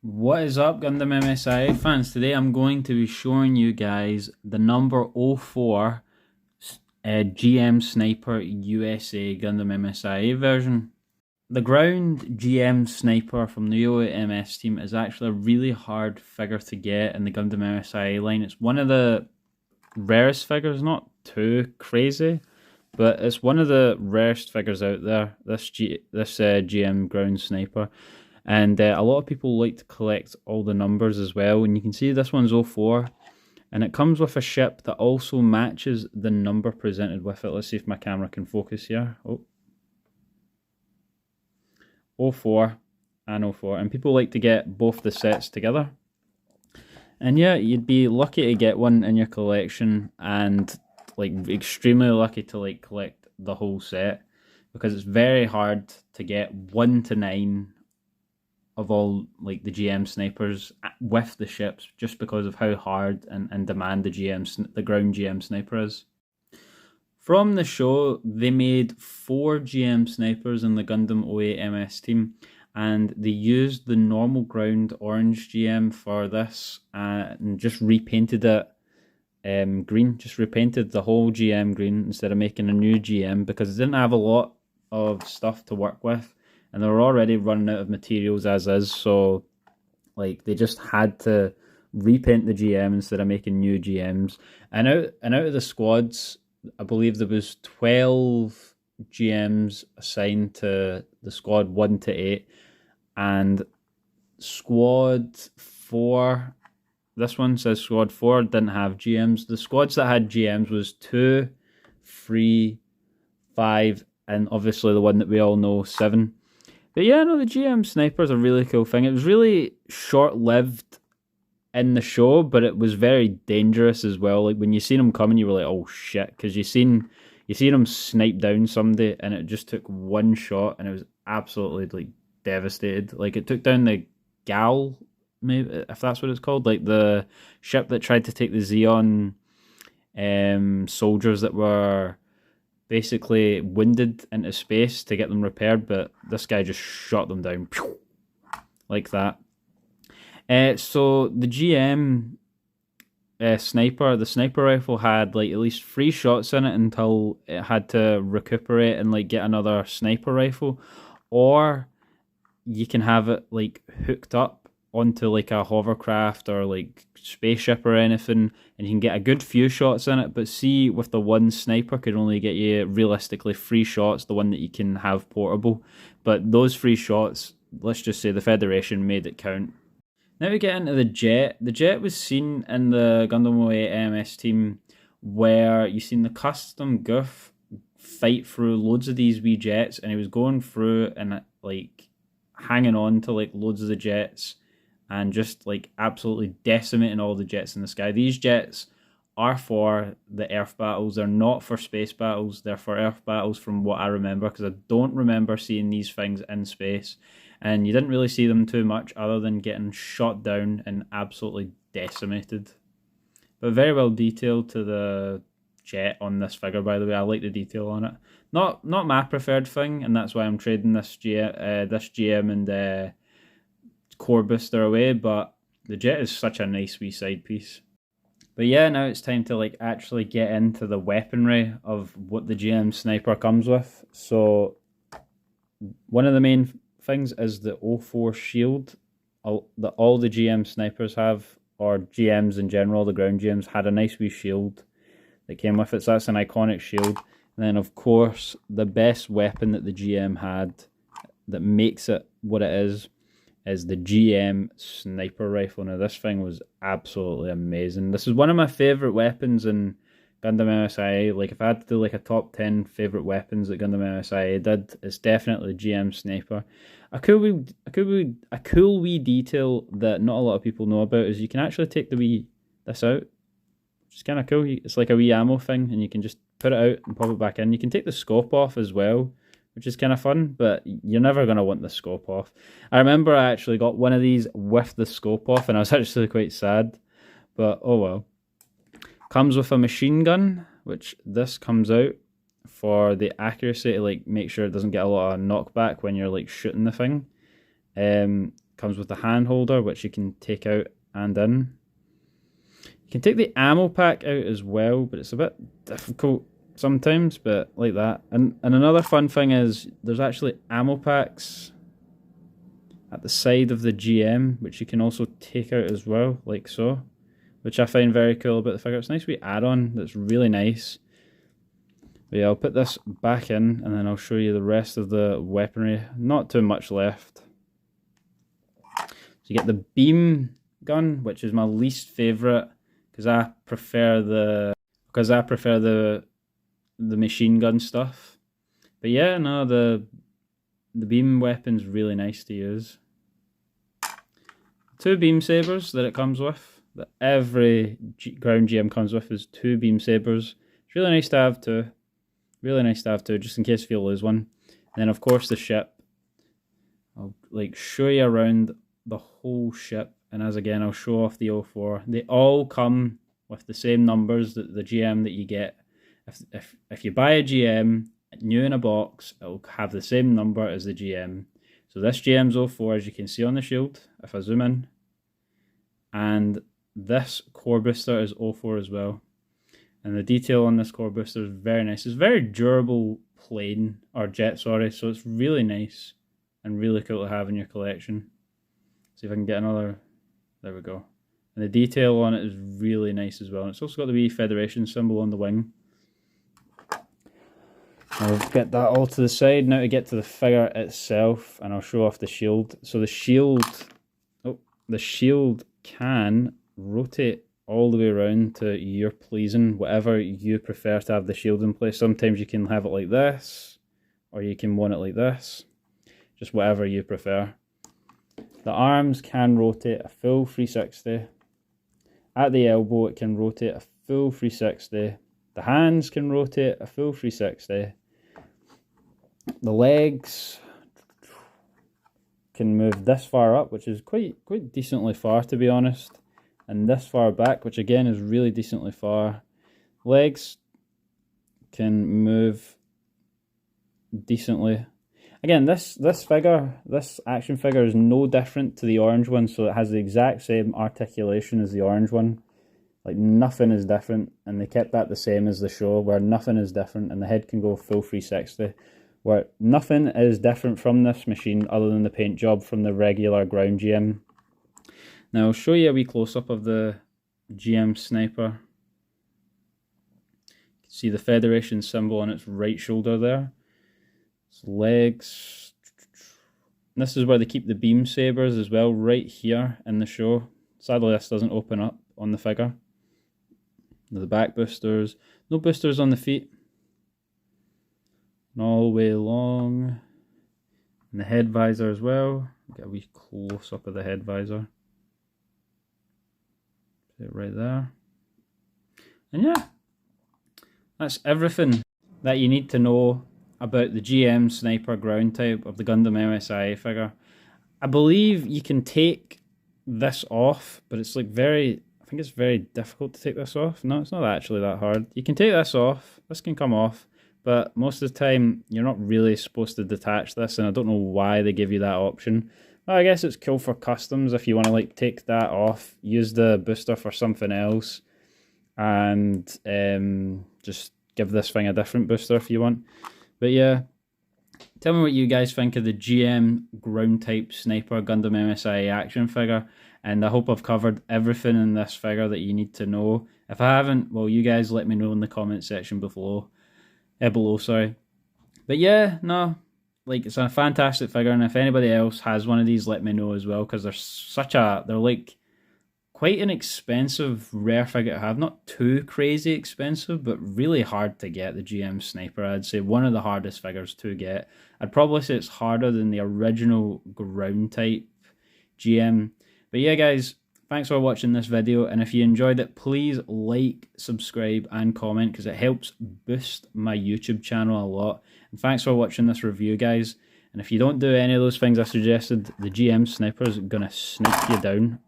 What is up, Gundam MSIA fans? Today I'm going to be showing you guys the number 04 GM Sniper USA Gundam MSIA version. The ground GM Sniper from the UAMS team is actually a really hard figure to get in the Gundam MSIA line. It's one of the rarest figures, not too crazy, but it's one of the rarest figures out there, this GM ground sniper. And a lot of people like to collect all the numbers as well. And you can see this one's 04. And it comes with a ship that also matches the number presented with it. Let's see if my camera can focus here. Oh. 04 and 04. And people like to get both the sets together. And yeah, you'd be lucky to get one in your collection, and like extremely lucky to like collect the whole set, because it's very hard to get 1 to 9 of all like the GM snipers with the ships, just because of how hard and demand the ground GM sniper is. From the show, they made 4 GM snipers in the Gundam OA-MS team, and they used the normal ground orange GM for this and just repainted it green. Just repainted the whole GM green instead of making a new GM, because it didn't have a lot of stuff to work with, and they were already running out of materials as is, so like they just had to repaint the GM instead of making new GMs. And out of the squads, I believe there was 12 GMs assigned to the squad 1 to 8, and squad 4, this one says squad 4 didn't have GMs. The squads that had GMs was 2, 3, 5, and obviously the one that we all know, 7. But yeah, no, the GM sniper is a really cool thing. It was really short-lived in the show, but it was very dangerous as well. Like when you seen him coming, you were like, "Oh shit!" Because you seen him snipe down somebody, and it just took one shot, and it was absolutely like devastated. Like it took down the Gal, maybe if that's what it's called, like the ship that tried to take the Xeon soldiers that were basically wounded into space to get them repaired, but this guy just shot them down like that. So the GM sniper, the sniper rifle had like at least 3 shots in it until it had to recuperate and like get another sniper rifle, or you can have it like hooked up onto like a hovercraft or like spaceship or anything, and you can get a good few shots in it. But see, with the one sniper could only get you realistically 3 shots, the one that you can have portable. But those 3 shots, let's just say the Federation made it count. Now we get into the jet. The jet was seen in the Gundam OA-MS team, where you seen the custom goof fight through loads of these wee jets, and he was going through and like hanging on to like loads of the jets and just like absolutely decimating all the jets in the sky. These jets are for the Earth battles. They're not for space battles. They're for Earth battles from what I remember, because I don't remember seeing these things in space. And you didn't really see them too much other than getting shot down and absolutely decimated. But very well detailed to the jet on this figure, by the way. I like the detail on it. Not my preferred thing, and that's why I'm trading this GM and core booster away, but the jet is such a nice wee side piece. But yeah, now it's time to like actually get into the weaponry of what the GM sniper comes with. So one of the main things is the 04 shield that all the GM snipers have, or GMs in general. The ground GMs had a nice wee shield that came with it, so that's an iconic shield. And then of course the best weapon that the GM had that makes it what it is the GM sniper rifle. Now this thing was absolutely amazing. This is one of my favourite weapons in Gundam MSIA. Like if I had to do like a top 10 favourite weapons that Gundam MSIA did, it's definitely GM sniper. A cool wee detail that not a lot of people know about is you can actually take this out. It's kind of cool. It's like a wee ammo thing, and you can just put it out and pop it back in. You can take the scope off as well, which is kind of fun, but you're never going to want the scope off. I remember I actually got one of these with the scope off, and I was actually quite sad, but oh well. Comes with a machine gun, which this comes out for the accuracy to like make sure it doesn't get a lot of knockback when you're like shooting the thing. comes with a hand holder, which you can take out and in. You can take the ammo pack out as well, but it's a bit difficult sometimes, but like that. And another fun thing is there's actually ammo packs at the side of the GM, which you can also take out as well, like so, which I find very cool about the figure. It's a nice wee add-on that's really nice. But yeah, I'll put this back in and then I'll show you the rest of the weaponry. Not too much left. So you get the beam gun, which is my least favourite because I prefer the machine gun stuff. But yeah, no, the beam weapon's really nice to use. 2 beam sabers that it comes with, that every ground GM comes with, is 2 beam sabers. It's really nice to have 2. Really nice to have 2, just in case you lose one. And then of course the ship. I'll like show you around the whole ship, and as again I'll show off the 04. They all come with the same numbers that the GM that you get. If you buy a GM new in a box, it'll have the same number as the GM. So this GM's 04, as you can see on the shield, if I zoom in. And this core booster is 04 as well. And the detail on this core booster is very nice. It's very durable plane, or jet, sorry, so it's really nice and really cool to have in your collection. See if I can get another, there we go. And the detail on it is really nice as well. And it's also got the wee Federation symbol on the wing. I'll get that all to the side. Now to get to the figure itself, and I'll show off the shield. So the shield can rotate all the way around to your pleasing, whatever you prefer to have the shield in place. Sometimes you can have it like this, or you can want it like this. Just whatever you prefer. The arms can rotate a full 360. At the elbow it can rotate a full 360. The hands can rotate a full 360. The legs can move this far up, which is quite decently far, to be honest, and this far back, which again is really decently far. Legs can move decently. Again, this action figure is no different to the orange one, so it has the exact same articulation as the orange one. Like nothing is different, and they kept that the same as the show, where nothing is different, and the head can go full 360. Where nothing is different from this machine other than the paint job from the regular ground GM. Now I'll show you a wee close-up of the GM sniper. You can see the Federation symbol on its right shoulder there. Its legs. This is where they keep the beam sabers as well, right here in the show. Sadly this doesn't open up on the figure. The back boosters. No boosters on the feet. And all the way along. And the head visor as well. Get a wee close up of the head visor. Put it right there. And yeah, that's everything that you need to know about the GM Sniper ground type of the Gundam MSIA figure. I believe you can take this off, but it's like I think it's very difficult to take this off. No, it's not actually that hard. You can take this off, this can come off, but most of the time you're not really supposed to detach this, and I don't know why they give you that option. Well, I guess it's cool for customs if you want to like take that off, use the booster for something else, and just give this thing a different booster if you want. But yeah, tell me what you guys think of the GM ground type sniper Gundam MSIA action figure, and I hope I've covered everything in this figure that you need to know. If I haven't, well, you guys let me know in the comment section below. Sorry. But yeah, no, like it's a fantastic figure, and if anybody else has one of these, let me know as well, because they're like quite an expensive rare figure to have. Not too crazy expensive, but really hard to get. The GM Sniper, I'd say one of the hardest figures to get. I'd probably say it's harder than the original ground type GM. But yeah guys, thanks for watching this video, and if you enjoyed it, please like, subscribe and comment, because it helps boost my YouTube channel a lot. And thanks for watching this review guys, and if you don't do any of those things I suggested, the GM Sniper is going to snipe you down